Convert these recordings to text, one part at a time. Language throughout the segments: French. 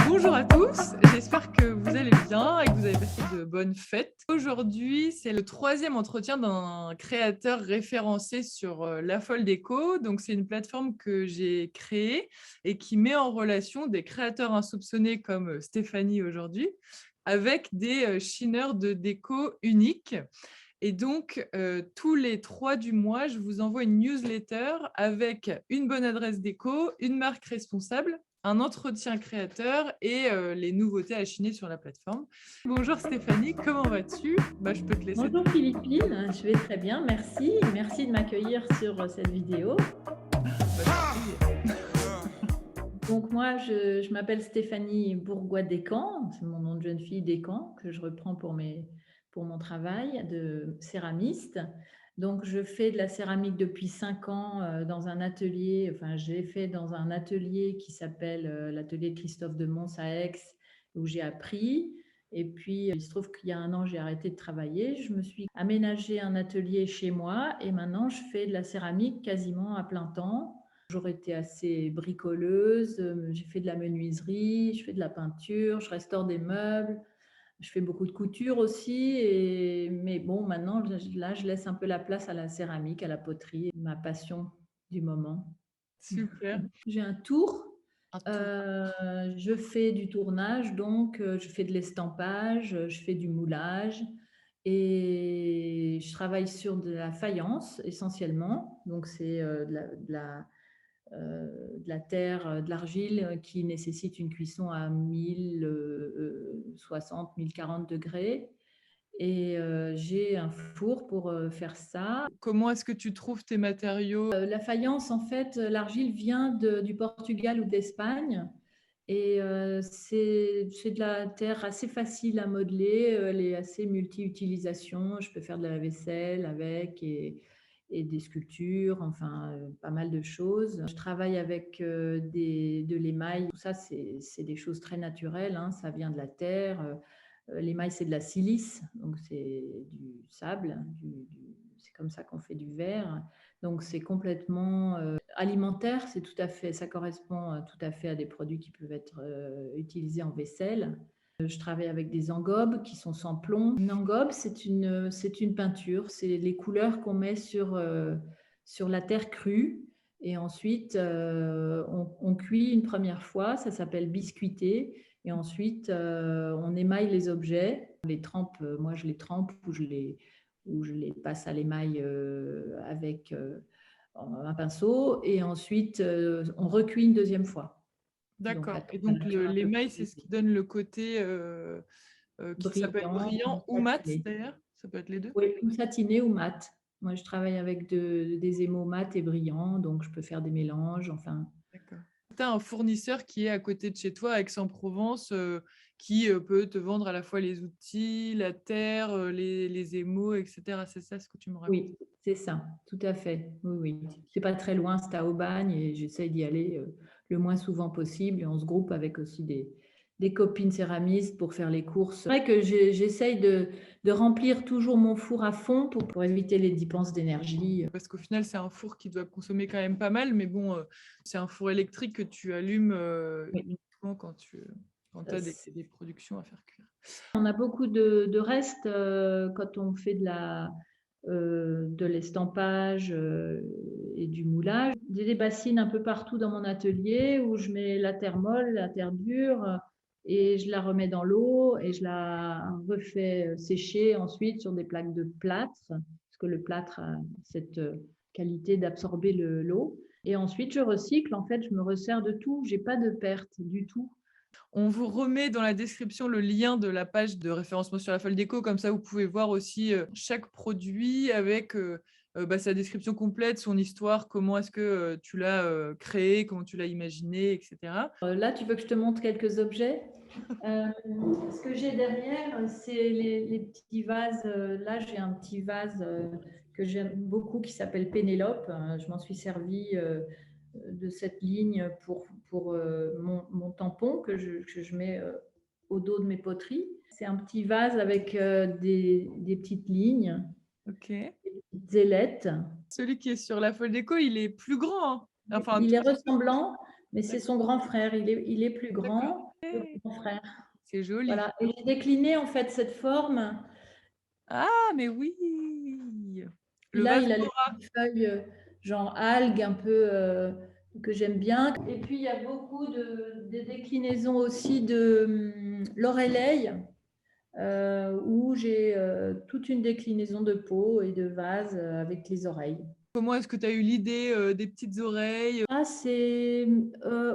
Bonjour à tous, j'espère que vous allez bien et que vous avez passé de bonnes fêtes. Aujourd'hui, c'est le troisième entretien d'un créateur référencé sur La Folle Déco. Donc, c'est une plateforme que j'ai créée et qui met en relation des créateurs insoupçonnés comme Stéphanie aujourd'hui avec des chineurs de déco uniques. Et donc, tous les 3 du mois, je vous envoie une newsletter avec une bonne adresse déco, une marque responsable, un entretien créateur et les nouveautés à chiner sur la plateforme. Bonjour Stéphanie, comment vas-tu? Je peux te laisser. Bonjour Philippine, je vais très bien, merci. Merci de m'accueillir sur cette vidéo. Donc moi, je m'appelle Stéphanie Bourgois-Descamps, c'est mon nom de jeune fille Descamps que je reprends pour mon travail de céramiste. Donc je fais de la céramique depuis 5 ans dans un atelier, j'ai fait dans un atelier qui s'appelle l'atelier de Christophe de Mons à Aix, où j'ai appris. Et puis, il se trouve qu'il y a 1 an, j'ai arrêté de travailler. Je me suis aménagé un atelier chez moi et maintenant, je fais de la céramique quasiment à plein temps. J'ai toujours été assez bricoleuse. J'ai fait de la menuiserie, je fais de la peinture, je restaure des meubles. Je fais beaucoup de couture aussi. Mais bon, maintenant, là, je laisse un peu la place à la céramique, à la poterie, ma passion du moment. Super. J'ai un tour. Un tour. Je fais du tournage, donc je fais de l'estampage, je fais du moulage et je travaille sur de la faïence essentiellement. Donc c'est de la terre, de l'argile qui nécessite une cuisson à 1060, 1040 degrés. Et j'ai un four pour faire ça. Comment est-ce que tu trouves tes matériaux? La faïence, en fait, l'argile vient du Portugal ou d'Espagne. Et c'est de la terre assez facile à modeler, elle est assez multi-utilisation. Je peux faire de la vaisselle avec et des sculptures, pas mal de choses. Je travaille avec de l'émail. Tout ça, c'est des choses très naturelles, hein. Ça vient de la terre. L'émail, c'est de la silice, donc c'est du sable. C'est comme ça qu'on fait du verre. Donc c'est complètement alimentaire, c'est tout à fait, ça correspond tout à fait à des produits qui peuvent être utilisés en vaisselle. Je travaille avec des engobes qui sont sans plomb. Une engobe, c'est une peinture, c'est les couleurs qu'on met sur la terre crue. Et ensuite, on cuit une première fois, ça s'appelle biscuiter. Et ensuite, on émaille les objets. On les trempe, moi je les trempe ou je les passe à l'émail avec un pinceau. Et ensuite, on recuit une deuxième fois. D'accord. Et donc, température un peu l'émail, c'est plus ce qui donne le côté qui s'appelle brillant, brillant ou mat satiné. d'ailleurs. Ça peut être les deux. Oui, ou satiné ou mat. Moi, je travaille avec des émaux mat et brillants, donc je peux faire des mélanges. D'accord. Tu as un fournisseur qui est à côté de chez toi, à Aix-en-Provence, qui peut te vendre à la fois les outils, la terre, les émaux, etc. C'est ça ce que tu me racontes? Oui, c'est ça, tout à fait. Oui, oui. C'est pas très loin, c'est à Aubagne et j'essaye d'y aller le moins souvent possible. Et on se groupe avec aussi des copines céramistes pour faire les courses. C'est vrai que j'essaye de remplir toujours mon four à fond pour éviter les dépenses d'énergie. Parce qu'au final, c'est un four qui doit consommer quand même pas mal, mais bon, c'est un four électrique que tu allumes Oui. uniquement quand tu as des productions à faire cuire. On a beaucoup de restes quand on fait de l'estampage et du moulage. J'ai des bassines un peu partout dans mon atelier où je mets la terre molle, la terre dure et je la remets dans l'eau et je la refais sécher ensuite sur des plaques de plâtre parce que le plâtre a cette qualité d'absorber l'eau. Et ensuite, je recycle. En fait, je me resserre de tout. J'ai pas de perte du tout. On vous remet dans la description le lien de la page de référencement sur La Folle Déco. Comme ça, vous pouvez voir aussi chaque produit avec sa description complète, son histoire, comment est-ce que tu l'as créé, comment tu l'as imaginé, etc. Là, tu veux que je te montre quelques objets? Ce que j'ai derrière, c'est les petits vases. Là, j'ai un petit vase que j'aime beaucoup qui s'appelle Pénélope. Je m'en suis servie de cette ligne pour mon tampon que je mets au dos de mes poteries. C'est un petit vase avec des petites lignes. Ok. petites ailettes. Celui qui est sur la folle déco, il est plus grand, hein? Enfin, un Il tout est petit peu. ressemblant, mais c'est D'accord. son grand frère. Il est plus D'accord. grand, le OK. grand frère. C'est joli. Voilà, et j'ai décliné en fait cette forme. Ah, mais oui! Puis Le là, vase il a les Cora. petites feuilles, genre algues un peu, que j'aime bien. Et puis il y a beaucoup de des déclinaisons aussi de, l'orelei, où j'ai, toute une déclinaison de pots et de vases, avec les oreilles. Comment est-ce que tu as eu l'idée, des petites oreilles? Ah, c'est,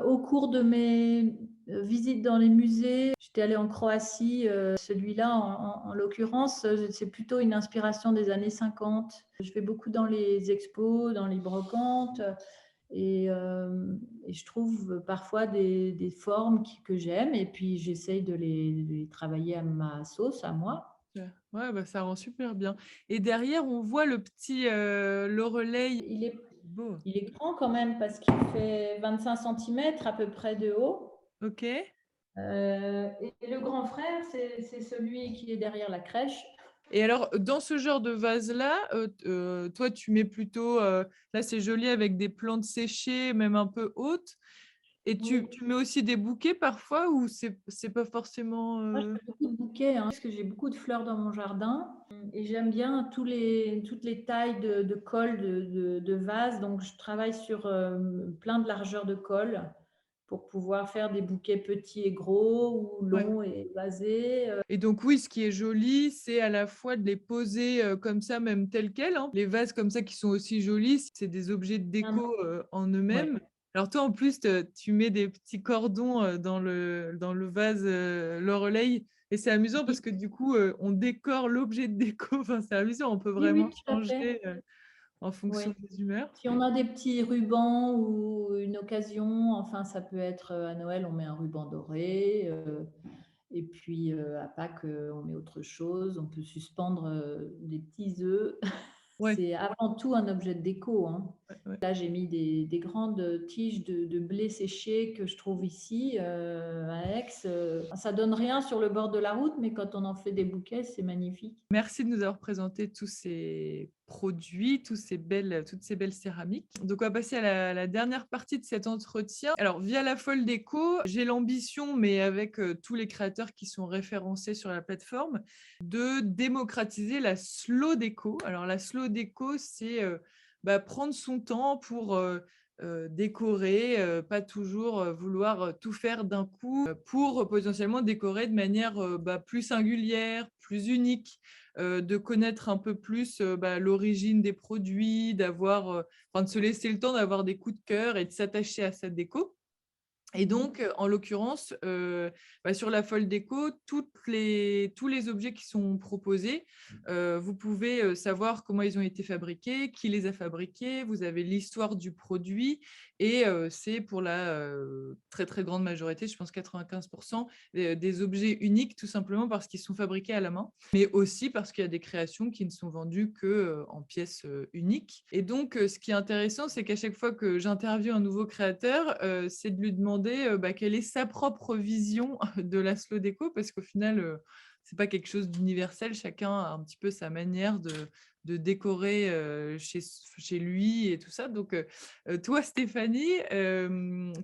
au cours de mes, visites dans les musées. J'étais allée en Croatie, celui-là en l'occurrence, c'est plutôt une inspiration des années 50. Je vais beaucoup dans les expos, dans les brocantes, et je trouve parfois des formes que j'aime, et puis j'essaye de les travailler à ma sauce, à moi. Ouais, bah, ça rend super bien et derrière, on voit le petit, Loreley. Il est Beau. il est grand quand même parce qu'il fait 25 centimètres à peu près de haut. OK. Et le grand frère, c'est celui qui est derrière la crèche. Et alors, dans ce genre de vase-là, toi, tu mets plutôt, là, c'est joli avec des plantes séchées, même un peu hautes et tu Oui, tu mets aussi des bouquets parfois ou c'est pas forcément, moi je fais beaucoup de bouquets, hein, parce que j'ai beaucoup de fleurs dans mon jardin, et j'aime bien toutes les tailles de cols de vases. Donc je travaille sur plein de largeurs de cols pour pouvoir faire des bouquets petits et gros ou ouais. longs et vasés. Et donc oui, ce qui est joli, c'est à la fois de les poser, comme ça, même tels quels, hein. Les vases comme ça qui sont aussi jolis, c'est des objets de déco, en Ouais. eux-mêmes. Alors toi, en plus, tu mets des petits cordons, dans le vase, Loreley et c'est amusant parce Oui, que du coup, on décore l'objet de déco. Enfin, c'est amusant, on peut oui, vraiment oui, tout à fait. changer, en fonction Oui. des humeurs. Si on a des petits rubans ou une occasion, enfin, ça peut être à Noël, on met un ruban doré. Et puis à Pâques, on met autre chose. On peut suspendre des petits œufs. Ouais, C'est avant tout un objet de déco, hein. ouais, ouais. Là, j'ai mis des grandes tiges de blé séché que je trouve ici à Aix. Ça donne rien sur le bord de la route, mais quand on en fait des bouquets, c'est magnifique. Merci de nous avoir présenté tous ces produits, toutes ces belles céramiques. Donc, on va passer à la dernière partie de cet entretien. Alors, via la Folle Déco, j'ai l'ambition, mais avec tous les créateurs qui sont référencés sur la plateforme, de démocratiser la slow déco. Alors, la slow déco, c'est prendre son temps pour décorer, pas toujours vouloir tout faire d'un coup, pour potentiellement décorer de manière plus singulière, plus unique, de connaître un peu plus l'origine des produits, enfin, de se laisser le temps d'avoir des coups de cœur et de s'attacher à sa déco. Et donc, en l'occurrence, sur la Folle Déco, tous les objets qui sont proposés, vous pouvez savoir comment ils ont été fabriqués, qui les a fabriqués, vous avez l'histoire du produit et c'est pour la très, très grande majorité, je pense 95%, des objets uniques, tout simplement parce qu'ils sont fabriqués à la main, mais aussi parce qu'il y a des créations qui ne sont vendues que en pièces uniques. Et donc, ce qui est intéressant, c'est qu'à chaque fois que j'interviewe un nouveau créateur, c'est de lui demander quelle est sa propre vision de la slow déco, parce qu'au final, c'est pas quelque chose d'universel. Chacun a un petit peu sa manière de décorer chez lui et tout ça. Donc, toi, Stéphanie,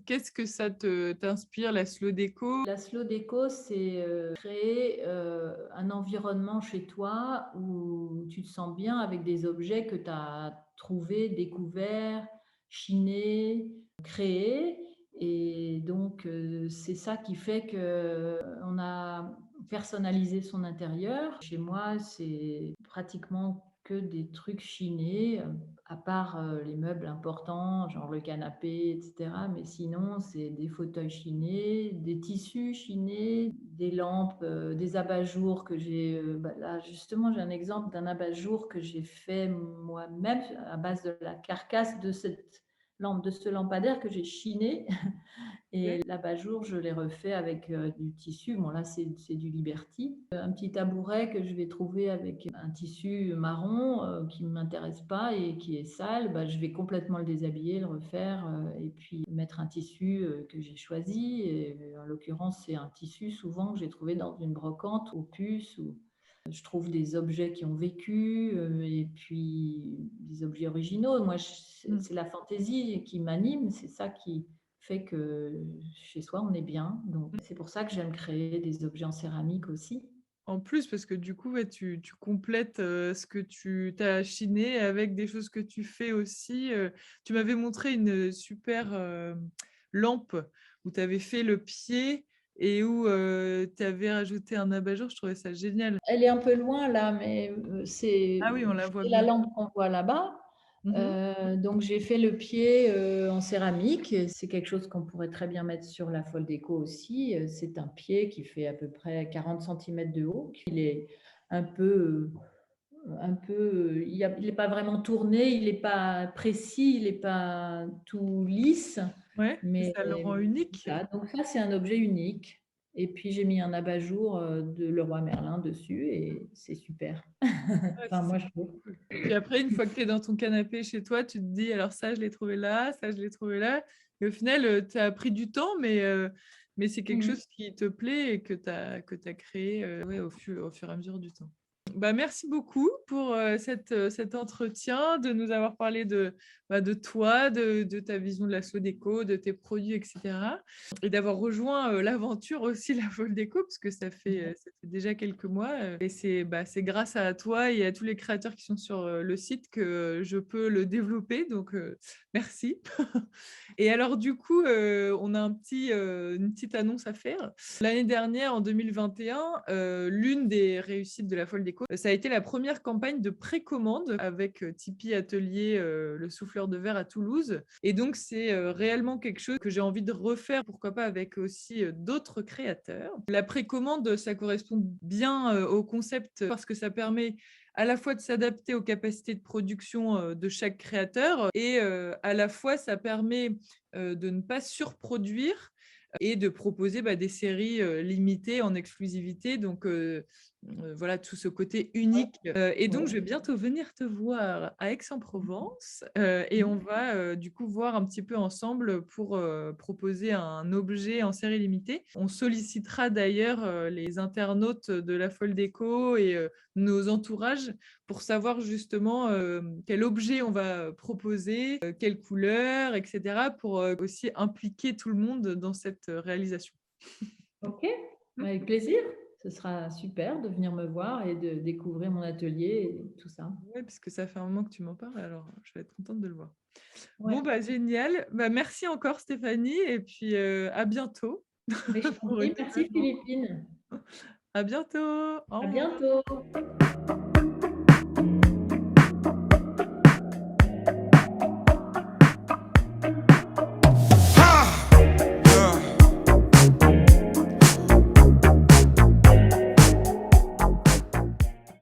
qu'est-ce que t'inspire, la slow déco? La slow déco, c'est créer un environnement chez toi où tu te sens bien avec des objets que tu as trouvés, découverts, chinés, créés. Et donc, c'est ça qui fait qu'on a personnalisé son intérieur. Chez moi, c'est pratiquement que des trucs chinés, à part les meubles importants, genre le canapé, etc. Mais sinon, c'est des fauteuils chinés, des tissus chinés, des lampes, des abat-jours que j'ai. Là, justement, j'ai un exemple d'un abat-jour que j'ai fait moi-même à base de la carcasse de cette lampe, de ce lampadaire que j'ai chiné. Et Ok. l'abat-jour, je l'ai refait avec du tissu. Bon, là, c'est du Liberty. Un petit tabouret que je vais trouver avec un tissu marron qui ne m'intéresse pas et qui est sale, je vais complètement le déshabiller, le refaire et puis mettre un tissu que j'ai choisi. Et, en l'occurrence, c'est un tissu souvent que j'ai trouvé dans une brocante aux puces. Je trouve des objets qui ont vécu et puis des objets originaux. Moi, c'est la fantaisie qui m'anime, c'est ça qui fait que chez soi, on est bien. Donc, c'est pour ça que j'aime créer des objets en céramique aussi. En plus, parce que du coup, ouais, tu complètes ce que tu t'as chiné avec des choses que tu fais aussi. Tu m'avais montré une super lampe où tu avais fait le pied et où tu avais rajouté un abat-jour. Je trouvais ça génial. Elle est un peu loin là, mais Ah oui, on la voit c'est la bien. lampe qu'on voit là-bas. Mhm. Donc j'ai fait le pied en céramique. C'est quelque chose qu'on pourrait très bien mettre sur la folle déco aussi. C'est un pied qui fait à peu près 40 centimètres de haut. Il est un peu, il n'est pas vraiment tourné, il n'est pas précis, il n'est pas tout lisse. Ouais, et Mais ça le rend unique. voilà, donc ça, c'est un objet unique. Et puis, j'ai mis un abat-jour de Leroy Merlin dessus et c'est super. Ouais, Enfin, moi, c'est je trouve. cool. Puis après, une fois que tu es dans ton canapé chez toi, tu te dis, alors ça, je l'ai trouvé là, ça, je l'ai trouvé là. Et au final, tu as pris du temps, mais c'est quelque Mm. chose qui te plaît et que tu as créé ouais, au fur et à mesure du temps. Bah, merci beaucoup pour cet entretien, de nous avoir parlé de toi, de ta vision de la Sodeco, de tes produits, etc. Et d'avoir rejoint l'aventure aussi, la Folle Déco, parce que ça fait déjà quelques mois. Et c'est grâce à toi et à tous les créateurs qui sont sur le site que je peux le développer. Donc, merci. Et alors, du coup, on a une petite annonce à faire. L'année dernière, en 2021, l'une des réussites de la Folle Déco, ça a été la première campagne de précommande avec Tipeee Atelier, le souffleur de verre à Toulouse. Et donc, c'est réellement quelque chose que j'ai envie de refaire, pourquoi pas avec aussi d'autres créateurs. La précommande, ça correspond bien au concept parce que ça permet à la fois de s'adapter aux capacités de production de chaque créateur et à la fois ça permet de ne pas surproduire et de proposer des séries limitées en exclusivité. Donc, voilà, tout ce côté unique. Et donc, je vais bientôt venir te voir à Aix-en-Provence et on va du coup voir un petit peu ensemble pour proposer un objet en série limitée. On sollicitera d'ailleurs les internautes de la Folle Déco et nos entourages pour savoir justement quel objet on va proposer, quelle couleur, etc., pour aussi impliquer tout le monde dans cette réalisation. Ok, avec plaisir. Ce sera super de venir me voir et de découvrir mon atelier et tout ça. Oui, parce que ça fait un moment que tu m'en parles, alors je vais être contente de le voir. Ouais. Bon, génial. Merci encore Stéphanie, et puis à bientôt Mais je t'en pour prie, une merci prochaine rencontre. Philippine. À bientôt. Au À revoir. bientôt.